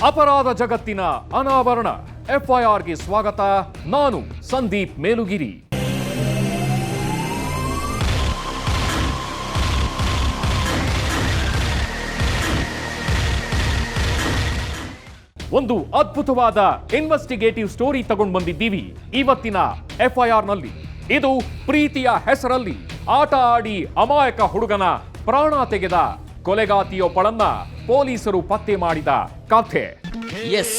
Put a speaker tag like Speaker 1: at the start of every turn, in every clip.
Speaker 1: ಅಪರಾಧ ಜಗತ್ತಿನ ಅನಾವರಣ FIRಗೆ ಸ್ವಾಗತ. ನಾನು ಸಂದೀಪ್ ಮೇಲುಗಿರಿ. ಒಂದು ಅದ್ಭುತವಾದ ಇನ್ವೆಸ್ಟಿಗೇಟಿವ್ ಸ್ಟೋರಿ ತಗೊಂಡು ಬಂದಿದ್ದೀವಿ ಇವತ್ತಿನ FIRನಲ್ಲಿ. ಇದು ಪ್ರೀತಿಯ ಹೆಸರಲ್ಲಿ ಆಟ ಆಡಿ ಅಮಾಯಕ ಹುಡುಗನ ಪ್ರಾಣ ತೆಗೆದ ಕೊಲೆಗಾತಿಯೊಬ್ಬಳನ್ನ ಪೊಲೀಸರು ಪತ್ತೆ ಮಾಡಿದ ಕಥೆ.
Speaker 2: ಎಸ್,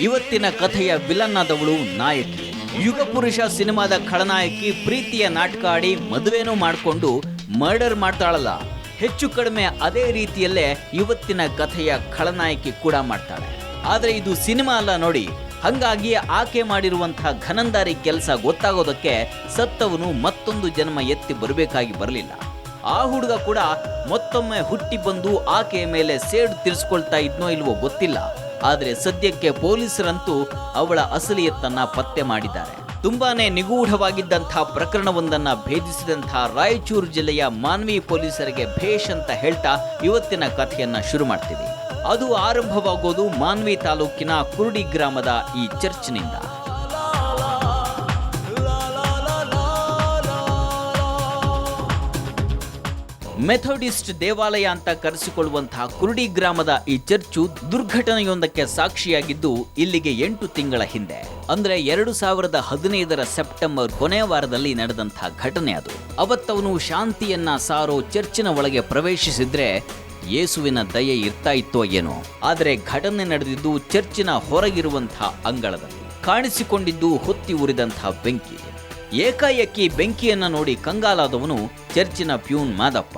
Speaker 2: ಇವತ್ತಿನ ಕಥೆಯ ವಿಲನ್ ಆದವಳು ನಾಯಕಿ. ಯುಗ ಪುರುಷ ಸಿನಿಮಾದ ಖಳನಾಯಕಿ ಪ್ರೀತಿಯ ನಾಟಕ ಆಡಿ ಮದುವೆನೂ ಮಾಡಿಕೊಂಡು ಮರ್ಡರ್ ಮಾಡ್ತಾಳಲ್ಲ, ಹೆಚ್ಚು ಕಡಿಮೆ ಅದೇ ರೀತಿಯಲ್ಲೇ ಇವತ್ತಿನ ಕಥೆಯ ಖಳನಾಯಕಿ ಕೂಡ ಮಾಡ್ತಾಳೆ. ಆದರೆ ಇದು ಸಿನಿಮಾ ಅಲ್ಲ ನೋಡಿ. ಹಂಗಾಗಿ ಆಕೆ ಮಾಡಿರುವಂತಹ ಘನಂದಾರಿ ಕೆಲಸ ಗೊತ್ತಾಗೋದಕ್ಕೆ ಸತ್ತವನು ಮತ್ತೊಂದು ಜನ್ಮ ಎತ್ತಿ ಬರಬೇಕಾಗಿ ಬರಲಿಲ್ಲ. ಆ ಹುಡುಗ ಕೂಡ ಮತ್ತೊಮ್ಮೆ ಹುಟ್ಟಿ ಬಂದು ಆಕೆಯ ಮೇಲೆ ಸೇಡು ತೀರಿಸ್ಕೊಳ್ತಾ ಇದ್ನೋ ಇಲ್ವೋ ಗೊತ್ತಿಲ್ಲ. ಆದರೆ ಸದ್ಯಕ್ಕೆ ಪೊಲೀಸರಂತೂ ಅವಳ ಅಸಲಿಯತ್ತನ್ನ ಪತ್ತೆ ಮಾಡಿದ್ದಾರೆ. ತುಂಬಾನೇ ನಿಗೂಢವಾಗಿದ್ದಂತಹ ಪ್ರಕರಣವೊಂದನ್ನ ಭೇದಿಸಿದಂತಹ ರಾಯಚೂರು ಜಿಲ್ಲೆಯ ಮಾನ್ವಿ ಪೊಲೀಸರಿಗೆ ಭೇಷ್ ಅಂತ ಹೇಳ್ತಾ ಇವತ್ತಿನ ಕಥೆಯನ್ನ ಶುರು ಮಾಡ್ತೀವಿ. ಅದು ಆರಂಭವಾಗೋದು ಮಾನ್ವಿ ತಾಲೂಕಿನ ಕುರುಡಿ ಗ್ರಾಮದ ಈ ಚರ್ಚ್ನಿಂದ. ಮೆಥೋಡಿಸ್ಟ್ ದೇವಾಲಯ ಅಂತ ಕರೆಸಿಕೊಳ್ಳುವಂತಹ ಕುರುಡಿ ಗ್ರಾಮದ ಈ ಚರ್ಚು ದುರ್ಘಟನೆಯೊಂದಕ್ಕೆ ಸಾಕ್ಷಿಯಾಗಿದ್ದು ಇಲ್ಲಿಗೆ 8 ತಿಂಗಳ ಹಿಂದೆ, ಅಂದ್ರೆ 2015 ಸೆಪ್ಟೆಂಬರ್ ಕೊನೆಯ ವಾರದಲ್ಲಿ ನಡೆದಂತಹ ಘಟನೆ ಅದು. ಅವತ್ತವನು ಶಾಂತಿಯನ್ನ ಸಾರೋ ಚರ್ಚಿನ ಒಳಗೆ ಪ್ರವೇಶಿಸಿದ್ರೆ ಯೇಸುವಿನ ದಯೆ ಇರ್ತಾ ಇತ್ತೋ ಏನೋ. ಆದರೆ ಘಟನೆ ನಡೆದಿದ್ದು ಚರ್ಚಿನ ಹೊರಗಿರುವಂತಹ ಅಂಗಳದಲ್ಲಿ. ಕಾಣಿಸಿಕೊಂಡಿದ್ದು ಹೊತ್ತಿ ಉರಿದಂತಹ ಬೆಂಕಿ. ಏಕಾಏಕಿ ಬೆಂಕಿಯನ್ನ ನೋಡಿ ಕಂಗಾಲಾದವನು ಚರ್ಚಿನ ಪ್ಯೂನ್ ಮಾದಪ್ಪ.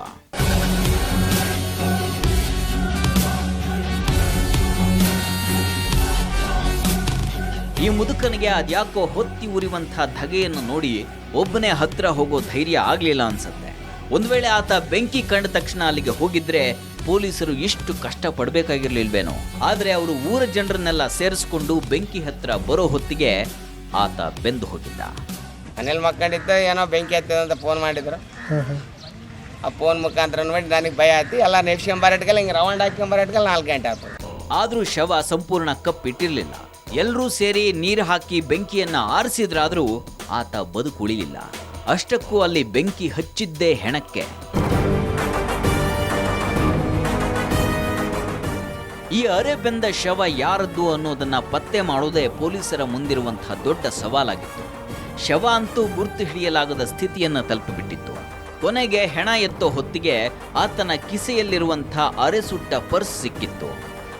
Speaker 2: ಈ ಮುದುಕನಿಗೆ ಅದ್ಯಾಕೋ ಹೊತ್ತಿ ಉರಿಯುವಂತಹ ಧಗೆಯನ್ನು ನೋಡಿ ಒಬ್ಬನೇ ಹತ್ರ ಹೋಗೋ ಧೈರ್ಯ ಆಗ್ಲಿಲ್ಲ ಅನ್ಸತ್ತೆ. ಒಂದ್ ವೇಳೆ ಆತ ಬೆಂಕಿ ಕಂಡ ತಕ್ಷಣ ಅಲ್ಲಿಗೆ ಹೋಗಿದ್ರೆ ಪೊಲೀಸರು ಇಷ್ಟು ಕಷ್ಟ ಪಡ್ಬೇಕಾಗಿರ್ಲಿಲ್ವೇನೋ. ಆದ್ರೆ ಅವರು ಊರ ಜನರನ್ನೆಲ್ಲ ಸೇರಿಸ್ಕೊಂಡು ಬೆಂಕಿ ಹತ್ರ ಬರೋ ಹೊತ್ತಿಗೆ ಆತ ಬೆಂದು ಹೋಗಿದ್ದ.
Speaker 3: ಮನೇಲಿ ಮಕ್ಕಂಡಿದ್ದ ಏನೋ ಬೆಂಕಿ ಹತ್ತದ ಅಂತ ಫೋನ್ ಮಾಡಿದ್ರು. ಆ ಫೋನ್ ಮುಖಾಂತರ ನೋಡಿ ನನಗೆ ಭಯ ಆಯ್ತು. ಎಲ್ಲ ನೆಡ್ಸ್ಕೊಂಬರಟ್ಕಲ್ಲ ಹಿಂಗೆ ರೌಂಡ್ ಹಾಕ್ಕೊಂಬರಟ್ಕಲ್ಲ 4 ಗಂಟೆ ಆಯ್ತು.
Speaker 2: ಆದ್ರೂ ಶವ ಸಂಪೂರ್ಣ ಕಪ್ಪಿಟ್ಟಿರ್ಲಿಲ್ಲ. ಎಲ್ಲರೂ ಸೇರಿ ನೀರು ಹಾಕಿ ಬೆಂಕಿಯನ್ನ ಆರಿಸಿದ್ರಾದ್ರೂ ಆತ ಬದುಕುಳಿಲಿಲ್ಲ. ಅಷ್ಟಕ್ಕೂ ಅಲ್ಲಿ ಬೆಂಕಿ ಹಚ್ಚಿದ್ದೇ ಹೆಣಕ್ಕೆ. ಈ ಅರೆ ಬೆಂದ ಶವ ಯಾರದ್ದು ಅನ್ನೋದನ್ನ ಪತ್ತೆ ಮಾಡೋದೇ ಪೊಲೀಸರ ಮುಂದಿರುವಂತಹ ದೊಡ್ಡ ಸವಾಲಾಗಿತ್ತು. ಶವ ಅಂತೂ ಗುರ್ತು ಹಿಡಿಯಲಾಗದ ಸ್ಥಿತಿಯನ್ನ ತಲುಪಿಬಿಟ್ಟಿತ್ತು. ಕೊನೆಗೆ ಹೆಣ ಎತ್ತೋ ಹೊತ್ತಿಗೆ ಆತನ ಕಿಸೆಯಲ್ಲಿರುವಂತಹ ಅರೆಸುಟ್ಟ ಪರ್ಸ್ ಸಿಕ್ಕಿತ್ತು.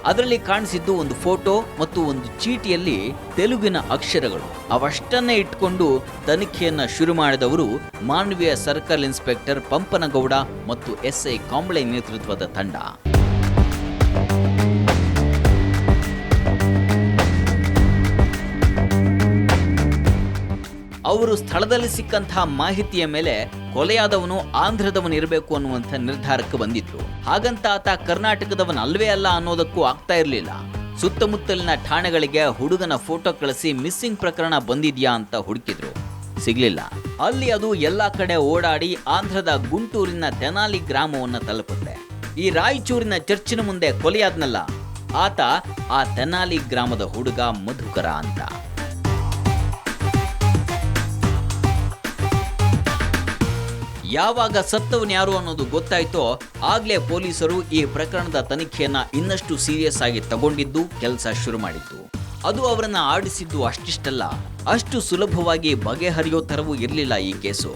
Speaker 2: ಅದರಲ್ಲಿ ಕಾಣಿಸಿದ್ದು ಒಂದು ಫೋಟೋ ಮತ್ತು ಒಂದು ಚೀಟಿಯಲ್ಲಿ ತೆಲುಗಿನ ಅಕ್ಷರಗಳು. ಅವಷ್ಟನ್ನೇ ಇಟ್ಕೊಂಡು ತನಿಖೆಯನ್ನ ಶುರು ಮಾಡಿದವರು ಮಾನ್ವಿಯ ಸರ್ಕಲ್ ಇನ್ಸ್ಪೆಕ್ಟರ್ ಪಂಪನಗೌಡ ಮತ್ತು SI ಕಾಂಬ್ಳೆ ನೇತೃತ್ವದ ತಂಡ. ಅವರು ಸ್ಥಳದಲ್ಲಿ ಸಿಕ್ಕಂತಹ ಮಾಹಿತಿಯ ಮೇಲೆ ಕೊಲೆಯಾದವನು ಆಂಧ್ರದವನಿರಬೇಕು ಅನ್ನುವಂಥ ನಿರ್ಧಾರಕ್ಕೆ ಬಂದಿದ್ರು. ಹಾಗಂತ ಆತ ಕರ್ನಾಟಕದವನಲ್ವೇ ಅಲ್ಲ ಅನ್ನೋದಕ್ಕೂ ಆಗ್ತಾ ಇರಲಿಲ್ಲ. ಸುತ್ತಮುತ್ತಲಿನ ಠಾಣೆಗಳಿಗೆ ಹುಡುಗನ ಫೋಟೋ ಕಳಿಸಿ ಮಿಸ್ಸಿಂಗ್ ಪ್ರಕರಣ ಬಂದಿದ್ಯಾ ಅಂತ ಹುಡುಕಿದ್ರು, ಸಿಗ್ಲಿಲ್ಲ. ಅಲ್ಲಿ ಅದು ಎಲ್ಲಾ ಕಡೆ ಓಡಾಡಿ ಆಂಧ್ರದ ಗುಂಟೂರಿನ ತೆನಾಲಿ ಗ್ರಾಮವನ್ನು ತಲುಪುತ್ತೆ. ಈ ರಾಯಚೂರಿನ ಚರ್ಚಿನ ಮುಂದೆ ಕೊಲೆಯಾದ್ನಲ್ಲ ಆತ ಆ ತೆನಾಲಿ ಗ್ರಾಮದ ಹುಡುಗ ಮಧುಕರ ಅಂತ. ಯಾವಾಗ ಸತ್ತವನು ಯಾರು ಅನ್ನೋದು ಗೊತ್ತಾಯ್ತೋ ಆಗ್ಲೇ ಪೊಲೀಸರು ಈ ಪ್ರಕರಣದ ತನಿಖೆಯನ್ನ ಇನ್ನಷ್ಟು ಸೀರಿಯಸ್ ಆಗಿ ತಗೊಂಡಿದ್ದು ಕೆಲಸ ಶುರು ಮಾಡಿದ್ದು. ಅದು ಅವರನ್ನ ಆಡಿಸಿದ್ದು ಅಷ್ಟಿಷ್ಟಲ್ಲ, ಅಷ್ಟು ಸುಲಭವಾಗಿ ಬಗೆಹರಿಯೋ ಥರವೂ ಇರಲಿಲ್ಲ ಈ ಕೇಸು.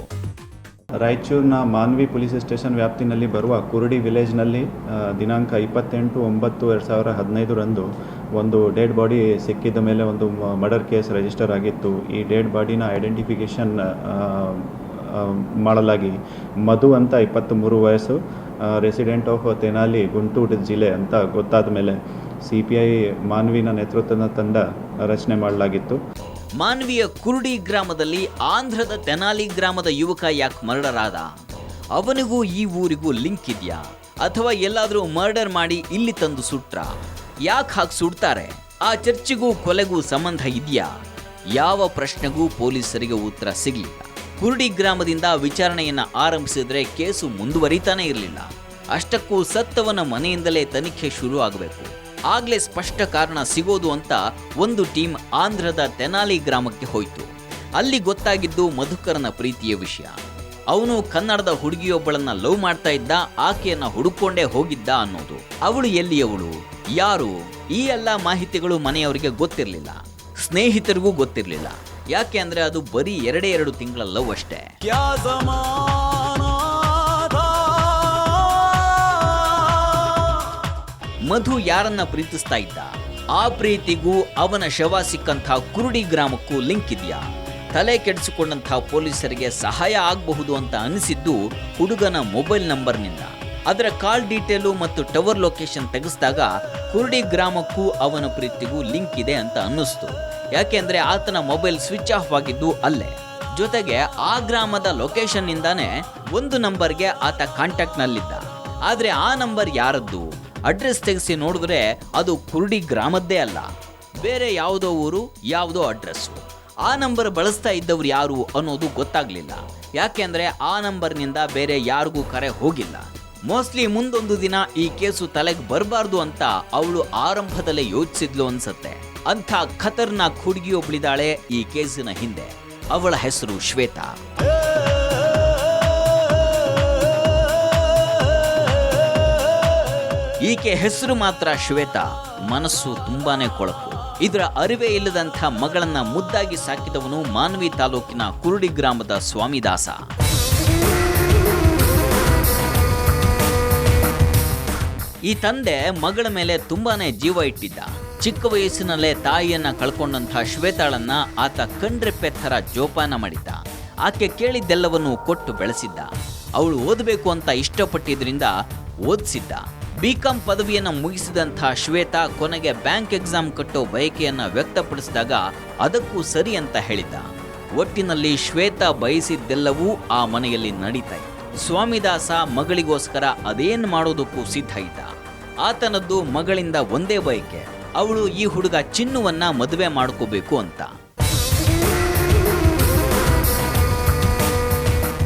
Speaker 4: ರಾಯಚೂರಿನ ಮಾನ್ವಿ ಪೊಲೀಸ್ ಸ್ಟೇಷನ್ ವ್ಯಾಪ್ತಿನಲ್ಲಿ ಬರುವ ಕುರುಡಿ ವಿಲೇಜ್ನಲ್ಲಿ ದಿನಾಂಕ 28/9/2015 ಒಂದು ಡೆಡ್ ಬಾಡಿ ಸಿಕ್ಕಿದ ಮೇಲೆ ಒಂದು ಮರ್ಡರ್ ಕೇಸ್ ರಿಜಿಸ್ಟರ್ ಆಗಿತ್ತು. ಈ ಡೆಡ್ ಬಾಡಿನ ಐಡೆಂಟಿಫಿಕೇಷನ್ ಮಾಡಲಾಗಿ ಮಧು ಅಂತ 23 ವಯಸ್ಸು, ರೆಸಿಡೆಂಟ್ ಆಫ್ ತೆನಾಲಿ ಗುಂಟೂರು ಜಿಲ್ಲೆ ಅಂತ ಗೊತ್ತಾದ ಮೇಲೆ CPI ಮಾನ್ವಿನ ನೇತೃತ್ವದ ತಂಡ ರಚನೆ ಮಾಡಲಾಗಿತ್ತು.
Speaker 2: ಮಾನ್ವಿಯ ಕುರುಡಿ ಗ್ರಾಮದಲ್ಲಿ ಆಂಧ್ರದ ತೆನಾಲಿ ಗ್ರಾಮದ ಯುವಕ ಯಾಕೆ ಮರ್ಡರ್ ಆದ? ಅವನಿಗೂ ಈ ಊರಿಗೂ ಲಿಂಕ್ ಇದೆಯಾ? ಅಥವಾ ಎಲ್ಲಾದರೂ ಮರ್ಡರ್ ಮಾಡಿ ಇಲ್ಲಿ ತಂದು ಸುಟ್ರ? ಯಾಕೆ ಹಾಗೆ ಸುಡ್ತಾರೆ? ಆ ಚರ್ಚಿಗೂ ಕೊಲೆಗೂ ಸಂಬಂಧ ಇದೆಯಾ? ಯಾವ ಪ್ರಶ್ನೆಗೂ ಪೊಲೀಸರಿಗೆ ಉತ್ತರ ಸಿಗಲಿಲ್ಲ. ಕುರುಡಿ ಗ್ರಾಮದಿಂದ ವಿಚಾರಣೆಯನ್ನ ಆರಂಭಿಸಿದ್ರೆ ಕೇಸು ಮುಂದುವರಿತಾನೆ ಇರಲಿಲ್ಲ. ಅಷ್ಟಕ್ಕೂ ಸತ್ತವನ ಮನೆಯಿಂದಲೇ ತನಿಖೆ ಶುರು ಆಗಬೇಕು. ಆಗ್ಲೇ ಸ್ಪಷ್ಟ ಕಾರಣ ಸಿಗೋದು ಅಂತ ಒಂದು ಟೀಮ್ ಆಂಧ್ರದ ತೆನಾಲಿ ಗ್ರಾಮಕ್ಕೆ ಹೋಯಿತು. ಅಲ್ಲಿ ಗೊತ್ತಾಗಿದ್ದು ಮಧುಕರನ ಪ್ರೀತಿಯ ವಿಷಯ. ಅವನು ಕನ್ನಡದ ಹುಡುಗಿಯೊಬ್ಬಳನ್ನ ಲವ್ ಮಾಡ್ತಾ ಇದ್ದ, ಆಕೆಯನ್ನ ಹುಡುಕೊಂಡೇ ಹೋಗಿದ್ದ ಅನ್ನೋದು. ಅವಳು ಎಲ್ಲಿಯವಳು, ಯಾರು, ಈ ಎಲ್ಲ ಮಾಹಿತಿಗಳು ಮನೆಯವರಿಗೆ ಗೊತ್ತಿರಲಿಲ್ಲ, ಸ್ನೇಹಿತರಿಗೂ ಗೊತ್ತಿರಲಿಲ್ಲ. ಯಾಕೆ ಅಂದ್ರೆ ಅದು ಬರೀ 2 ತಿಂಗಳ ಲವ್ ಅಷ್ಟೇ. ಮಧು ಯಾರನ್ನ ಪ್ರೀತಿಸ್ತಾ ಇದ್ದ, ಆ ಪ್ರೀತಿಗೂ ಅವನ ಶವ ಸಿಕ್ಕಂಥ ಕುರುಡಿ ಗ್ರಾಮಕ್ಕೂ ಲಿಂಕ್ ಇದೆಯಾ? ತಲೆ ಕೆಡಿಸಿಕೊಂಡಂಥ ಪೊಲೀಸರಿಗೆ ಸಹಾಯ ಆಗಬಹುದು ಅಂತ ಅನಿಸಿದ್ದು ಹುಡುಗನ ಮೊಬೈಲ್ ನಂಬರ್ನಿಂದ. ಅದರ ಕಾಲ್ ಡೀಟೇಲು ಮತ್ತು ಟವರ್ ಲೊಕೇಶನ್ ತೆಗೆಸಿದಾಗ ಕುರುಡಿ ಗ್ರಾಮಕ್ಕೂ ಅವನ ಪ್ರೀತಿಗೂ ಲಿಂಕ್ ಇದೆ ಅಂತ ಅನ್ನಿಸ್ತು. ಯಾಕೆಂದ್ರೆ ಆತನ ಮೊಬೈಲ್ ಸ್ವಿಚ್ ಆಫ್ ಆಗಿದ್ದು ಅಲ್ಲೇ. ಜೊತೆಗೆ ಆ ಗ್ರಾಮದ ಲೊಕೇಶನ್ ನಿಂದಾನೇ ಒಂದು ನಂಬರ್ಗೆ ಆತ ಕಾಂಟ್ಯಾಕ್ಟ್ ನಲ್ಲಿದ್ದ. ಆದ್ರೆ ಆ ನಂಬರ್ ಯಾರದ್ದು? ಅಡ್ರೆಸ್ ತೆಗೆಸಿ ನೋಡಿದ್ರೆ ಅದು ಕುರುಡಿ ಗ್ರಾಮದ್ದೇ ಅಲ್ಲ, ಬೇರೆ ಯಾವುದೋ ಊರು, ಯಾವುದೋ ಅಡ್ರೆಸ್ಸು. ಆ ನಂಬರ್ ಬಳಸ್ತಾ ಇದ್ದವ್ರು ಯಾರು ಅನ್ನೋದು ಗೊತ್ತಾಗ್ಲಿಲ್ಲ. ಯಾಕೆಂದ್ರೆ ಆ ನಂಬರ್ನಿಂದ ಬೇರೆ ಯಾರಿಗೂ ಕರೆ ಹೋಗಿಲ್ಲ. ಮೋಸ್ಟ್ಲಿ ಮುಂದೊಂದು ದಿನ ಈ ಕೇಸು ತಲೆಗೆ ಬರಬಾರ್ದು ಅಂತ ಅವಳು ಆರಂಭದಲ್ಲೇ ಯೋಚಿಸಿದ್ಲು ಅನ್ಸತ್ತೆ. ಅಂಥ ಖತರ್ನಾಕ್ ಹುಡುಗಿಯೊಬ್ಳಿದಾಳೆ ಈ ಕೇಸಿನ ಹಿಂದೆ. ಅವಳ ಹೆಸರು ಶ್ವೇತಾ. ಈಕೆ ಹೆಸರು ಮಾತ್ರ ಶ್ವೇತಾ, ಮನಸ್ಸು ತುಂಬಾನೇ ಕೊಳಕು. ಇದರ ಅರಿವೇ ಇಲ್ಲದಂಥ ಮಗಳನ್ನ ಮುದ್ದಾಗಿ ಸಾಕಿದವನು ಮಾನ್ವಿ ತಾಲೂಕಿನ ಕುರುಡಿ ಗ್ರಾಮದ ಸ್ವಾಮಿದಾಸ. ಈ ತಂದೆ ಮಗಳ ಮೇಲೆ ತುಂಬಾನೇ ಜೀವ ಇಟ್ಟಿದ್ದ. ಚಿಕ್ಕ ವಯಸ್ಸಿನಲ್ಲೇ ತಾಯಿಯನ್ನ ಕಳ್ಕೊಂಡಂಥ ಶ್ವೇತಾಳನ್ನ ಆತ ಕಣ್ರೆಪ್ಪೆ ಥರ ಜೋಪಾನ ಮಾಡಿದ್ದ. ಆಕೆ ಕೇಳಿದ್ದೆಲ್ಲವನ್ನು ಕೊಟ್ಟು ಬೆಳೆಸಿದ್ದ. ಅವಳು ಓದಬೇಕು ಅಂತ ಇಷ್ಟಪಟ್ಟಿದ್ರಿಂದ ಓದಿಸಿದ್ದ. ಬಿಕಾಂ ಪದವಿಯನ್ನು ಮುಗಿಸಿದಂಥ ಶ್ವೇತಾ ಕೊನೆಗೆ ಬ್ಯಾಂಕ್ ಎಕ್ಸಾಮ್ ಕಟ್ಟೋ ಬಯಕೆಯನ್ನ ವ್ಯಕ್ತಪಡಿಸಿದಾಗ ಅದಕ್ಕೂ ಸರಿ ಅಂತ ಹೇಳಿದ್ದ. ಒಟ್ಟಿನಲ್ಲಿ ಶ್ವೇತಾ ಬಯಸಿದ್ದೆಲ್ಲವೂ ಆ ಮನೆಯಲ್ಲಿ ನಡೀತಾ ಇತ್ತು. ಸ್ವಾಮಿದಾಸ ಮಗಳಿಗೋಸ್ಕರ ಅದೇನ್ ಮಾಡೋದಕ್ಕೂ ಸಿದ್ಧ ಇದ್ದ. ಆತನದ್ದು ಮಗಳಿಂದ ಒಂದೇ ಬಯಕೆ, ಅವಳು ಈ ಹುಡುಗ ಚಿನ್ನುವನ್ನ ಮದುವೆ ಮಾಡ್ಕೋಬೇಕು ಅಂತ.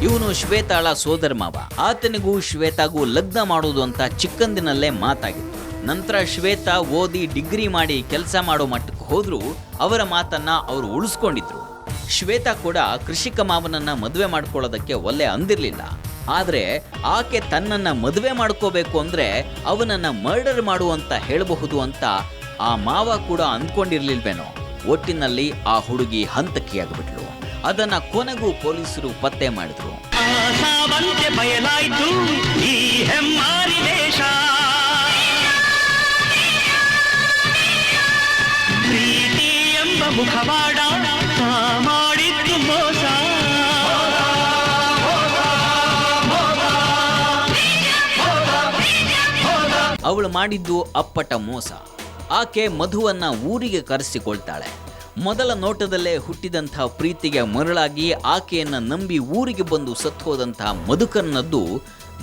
Speaker 2: ಇವನು ಶ್ವೇತಾಳ ಸೋದರ ಮಾವ. ಆತನಿಗೂ ಶ್ವೇತಾಗೂ ಲಗ್ನ ಮಾಡೋದು ಅಂತ ಚಿಕ್ಕಂದಿನಲ್ಲೇ ಮಾತಾಗಿತ್ತು. ನಂತರ ಶ್ವೇತಾ ಓದಿ ಡಿಗ್ರಿ ಮಾಡಿ ಕೆಲಸ ಮಾಡೋ ಮಟ್ಟಕ್ಕೆ ಹೋದ್ರೂ ಅವರ ಮಾತನ್ನ ಅವರು ಉಳಿಸ್ಕೊಂಡಿದ್ರು. ಶ್ವೇತಾ ಕೂಡ ಕೃಷಿಕ ಮಾವನನ್ನ ಮದುವೆ ಮಾಡ್ಕೊಳ್ಳೋದಕ್ಕೆ ಒಲ್ಲೆ ಅಂದಿರ್ಲಿಲ್ಲ. ಆದ್ರೆ ಆಕೆ ತನ್ನನ್ನ ಮದುವೆ ಮಾಡ್ಕೋಬೇಕು ಅಂದ್ರೆ ಅವನನ್ನ ಮರ್ಡರ್ ಮಾಡುವಂತ ಹೇಳಬಹುದು ಅಂತ ಆ ಮಾವ ಕೂಡ ಅಂದ್ಕೊಂಡಿರ್ಲಿಲ್ವೇನೋ. ಒಟ್ಟಿನಲ್ಲಿ ಆ ಹುಡುಗಿ ಹಂತಕಿಯಾಗ್ಬಿಟ್ಲು. ಅದನ್ನ ಕೊನೆಗೂ ಪೊಲೀಸರು ಪತ್ತೆ ಮಾಡಿದ್ರು. ಬಯಲಾಯ್ತು ಈ ಹೆಮ್ಮಾರಿ ದೇಶ, ಪ್ರೀತಿ ಎಂಬ ಮುಖವಾಡ ಮಾಡಿದ್ದು ಮೋಸ. ಅವಳು ಮಾಡಿದ್ದು ಅಪ್ಪಟ ಮೋಸ. ಆಕೆ ಮಧುವನ್ನ ಊರಿಗೆ ಕರೆಸಿಕೊಳ್ತಾಳೆ. ಮೊದಲ ನೋಟದಲ್ಲೇ ಹುಟ್ಟಿದಂಥ ಪ್ರೀತಿಗೆ ಮರಳಾಗಿ ಆಕೆಯನ್ನ ನಂಬಿ ಊರಿಗೆ ಬಂದು ಸತ್ತೋದಂತಹ ಮಧುಕರ್ನದ್ದು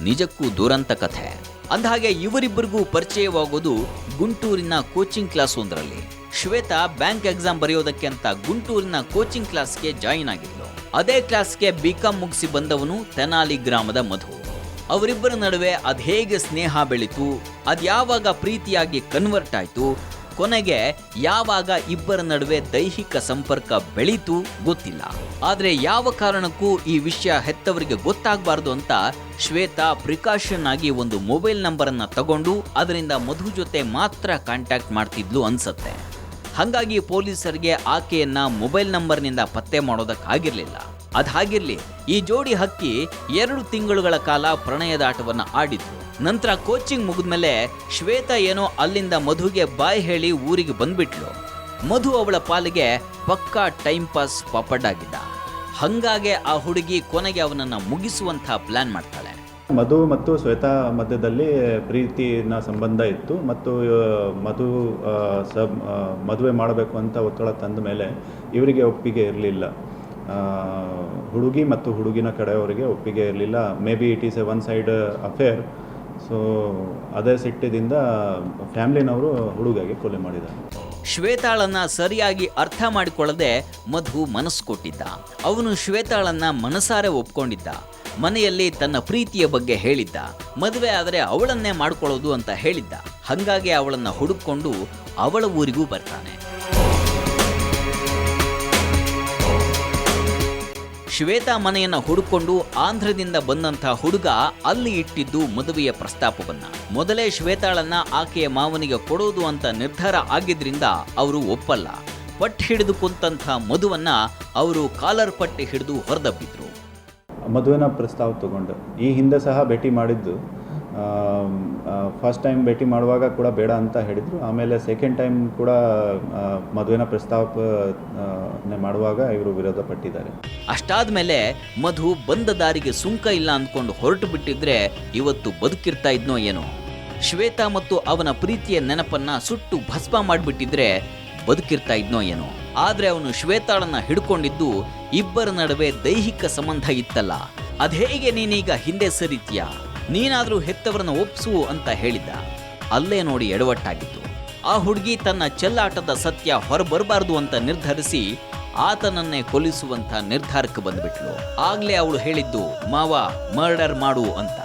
Speaker 2: ನಿಜಕ್ಕೂ ದುರಂತ ಕಥೆ. ಅಂದಹಾಗೆ ಇವರಿಬ್ಬರಿಗೂ ಪರಿಚಯವಾಗೋದು ಗುಂಟೂರಿನ ಕೋಚಿಂಗ್ ಕ್ಲಾಸ್ ಒಂದರಲ್ಲಿ. ಶ್ವೇತಾ ಬ್ಯಾಂಕ್ ಎಕ್ಸಾಮ್ ಬರೆಯೋದಕ್ಕೆ ಅಂತ ಗುಂಟೂರಿನ ಕೋಚಿಂಗ್ ಕ್ಲಾಸ್ಗೆ ಜಾಯಿನ್ ಆಗಿದ್ಲು. ಅದೇ ಕ್ಲಾಸ್ಗೆ ಬಿಕಾಂ ಮುಗಿಸಿ ಬಂದವನು ತೆನಾಲಿ ಗ್ರಾಮದ ಮಧು. ಅವರಿಬ್ಬರ ನಡುವೆ ಅದ್ಹೇಗೆ ಸ್ನೇಹ ಬೆಳೀತು, ಅದ್ಯಾವಾಗ ಪ್ರೀತಿಯಾಗಿ ಕನ್ವರ್ಟ್ ಆಯ್ತು, ಕೊನೆಗೆ ಯಾವಾಗ ಇಬ್ಬರ ನಡುವೆ ದೈಹಿಕ ಸಂಪರ್ಕ ಬೆಳೀತು ಗೊತ್ತಿಲ್ಲ. ಆದ್ರೆ ಯಾವ ಕಾರಣಕ್ಕೂ ಈ ವಿಷಯ ಹೆತ್ತವರಿಗೆ ಗೊತ್ತಾಗಬಾರ್ದು ಅಂತ ಶ್ವೇತಾ ಪ್ರಿಕಾಷನ್ ಆಗಿ ಒಂದು ಮೊಬೈಲ್ ನಂಬರ್ ಅನ್ನ ತಗೊಂಡು ಅದರಿಂದ ಮಧು ಜೊತೆ ಮಾತ್ರ ಕಾಂಟ್ಯಾಕ್ಟ್ ಮಾಡ್ತಿದ್ಲು ಅನ್ಸತ್ತೆ. ಹಾಗಾಗಿ ಪೊಲೀಸರಿಗೆ ಆಕೆಯನ್ನ ಮೊಬೈಲ್ ನಂಬರ್ನಿಂದ ಪತ್ತೆ ಮಾಡೋದಕ್ಕಾಗಿರ್ಲಿಲ್ಲ. ಅದಾಗಿರ್ಲಿ, ಈ ಜೋಡಿ ಹಕ್ಕಿ 2 ತಿಂಗಳುಗಳ ಕಾಲ ಪ್ರಣಯದಾಟವನ್ನ ಆಡಿದ್ರು. ನಂತರ ಕೋಚಿಂಗ್ ಮುಗಿದ್ಮೇಲೆ ಶ್ವೇತಾ ಏನೋ ಅಲ್ಲಿಂದ ಮಧುಗೆ ಬಾಯ್ ಹೇಳಿ ಊರಿಗೆ ಬಂದ್ಬಿಟ್ಲು. ಮಧು ಅವಳ ಪಾಲಿಗೆ ಪಕ್ಕಾ ಟೈಮ್ ಪಾಸ್ ಪಾಪಡ್ಡಾಗಿದ್ದ. ಹಂಗಾಗೆ ಆ ಹುಡುಗಿ ಕೊನೆಗೆ ಅವನನ್ನ ಮುಗಿಸುವಂತ ಪ್ಲಾನ್ ಮಾಡ್ತಾಳೆ.
Speaker 4: ಮಧು ಮತ್ತು ಶ್ವೇತಾ ಮಧ್ಯದಲ್ಲಿ ಪ್ರೀತಿನ ಸಂಬಂಧ ಇತ್ತು ಮತ್ತು ಮಧು ಮದುವೆ ಮಾಡಬೇಕು ಅಂತ ಒತ್ತಡ ತಂದ ಮೇಲೆ ಇವರಿಗೆ ಒಪ್ಪಿಗೆ ಇರಲಿಲ್ಲ. ಹುಡುಗಿ ಮತ್ತು ಹುಡುಗಿನ ಕಡೆಯವರಿಗೆ ಒಪ್ಪಿಗೆ ಇರಲಿಲ್ಲ. May be it is A one side affair. So ಅದೇ ಸಿಟ್ಟಿದಿಂದ ಫ್ಯಾಮಿಲಿನವರು ಹುಡುಗಿಗೆ ಕೊಲೆ ಮಾಡಿದ್ದಾರೆ.
Speaker 2: ಶ್ವೇತಾಳನ್ನ ಸರಿಯಾಗಿ ಅರ್ಥ ಮಾಡಿಕೊಳ್ಳದೆ ಮಧು ಮನಸ್ಸು ಕೊಟ್ಟಿದ್ದ. ಅವನು ಶ್ವೇತಾಳನ್ನ ಮನಸಾರೆ ಒಪ್ಕೊಂಡಿದ್ದ. ಮನೆಯಲ್ಲಿ ತನ್ನ ಪ್ರೀತಿಯ ಬಗ್ಗೆ ಹೇಳಿದ್ದ. ಮದುವೆ ಆದರೆ ಅವಳನ್ನೇ ಮಾಡ್ಕೊಳ್ಳೋದು ಅಂತ ಹೇಳಿದ್ದ. ಹಂಗಾಗಿ ಅವಳನ್ನ ಹುಡುಕೊಂಡು ಅವಳ ಊರಿಗೂ ಬರ್ತಾನೆ. ಶ್ವೇತಾ ಮನೆಯನ್ನ ಹುಡುಕೊಂಡು ಆಂಧ್ರದಿಂದ ಬಂದಂಥ ಹುಡುಗ ಅಲ್ಲಿ ಇಟ್ಟಿದ್ದು ಮದುವೆಯ ಪ್ರಸ್ತಾಪವನ್ನ. ಮೊದಲೇ ಶ್ವೇತಾಳನ್ನ ಆಕೆಯ ಮಾವನಿಗೆ ಕೊಡೋದು ಅಂತ ನಿರ್ಧಾರ ಆಗಿದ್ರಿಂದ ಅವರು ಒಪ್ಪಲ್ಲ. ಪಟ್ಟು ಹಿಡಿದು ಕುಂತಂಥ ಮಧುವನ್ನ ಅವರು ಕಾಲರ್ ಪಟ್ಟಿ ಹಿಡಿದು ಹೊರದಬ್ಬಿದ್ರು.
Speaker 4: ಮದುವೆನ ಪ್ರಸ್ತಾವ ತಗೊಂಡು ಈ ಹಿಂದೆ ಸಹ ಭೇಟಿ ಮಾಡಿದ್ದು. ಫಸ್ಟ್ ಟೈಮ್ ಭೇಟಿ ಮಾಡುವಾಗ ಕೂಡ ಬೇಡ ಅಂತ ಹೇಳಿದರು. ಆಮೇಲೆ ಸೆಕೆಂಡ್ ಟೈಮ್ ಕೂಡ ಮದುವೆನ ಪ್ರಸ್ತಾವನೆ ಮಾಡುವಾಗ ಇವರು ವಿರೋಧ ಪಟ್ಟಿದ್ದಾರೆ.
Speaker 2: ಅಷ್ಟಾದ್ಮೇಲೆ ಮಧು ಬಂದ ದಾರಿಗೆ ಸುಂಕ ಇಲ್ಲ ಅಂದ್ಕೊಂಡು ಹೊರಟು ಬಿಟ್ಟಿದ್ರೆ ಇವತ್ತು ಬದುಕಿರ್ತಾ ಇದ್ನೋ ಏನೋ. ಶ್ವೇತಾ ಮತ್ತು ಅವನ ಪ್ರೀತಿಯ ನೆನಪನ್ನ ಸುಟ್ಟು ಭಸ್ಮ ಮಾಡಿಬಿಟ್ಟಿದ್ರೆ ಬದುಕಿರ್ತಾ ಇದ್ನೋ ಏನೋ. ಆದ್ರೆ ಅವನು ಶ್ವೇತಾಳನ್ನ ಹಿಡ್ಕೊಂಡಿದ್ದು ಇಬ್ಬರ ನಡುವೆ ದೈಹಿಕ ಸಂಬಂಧ ಇತ್ತಲ್ಲ. ಅದೇಗೆ ನೀನೀಗ ಹಿಂದೆ ಸರಿತೀಯ, ನೀನಾದ್ರೂ ಹೆತ್ತವರನ್ನ ಒಪ್ಸು ಅಂತ ಹೇಳಿದ್ದ. ಅಲ್ಲೇ ನೋಡಿ ಎಡವಟ್ಟಾಗಿತ್ತು. ಆ ಹುಡುಗಿ ತನ್ನ ಚೆಲ್ಲಾಟದ ಸತ್ಯ ಹೊರಬರಬಾರ್ದು ಅಂತ ನಿರ್ಧರಿಸಿ ಆತನನ್ನೇ ಕೊಲ್ಲಿಸುವಂತ ನಿರ್ಧಾರಕ್ಕೆ ಬಂದ್ಬಿಟ್ಲು. ಆಗ್ಲೇ ಅವಳು ಹೇಳಿದ್ದು ಮಾವ ಮರ್ಡರ್ ಮಾಡು ಅಂತ.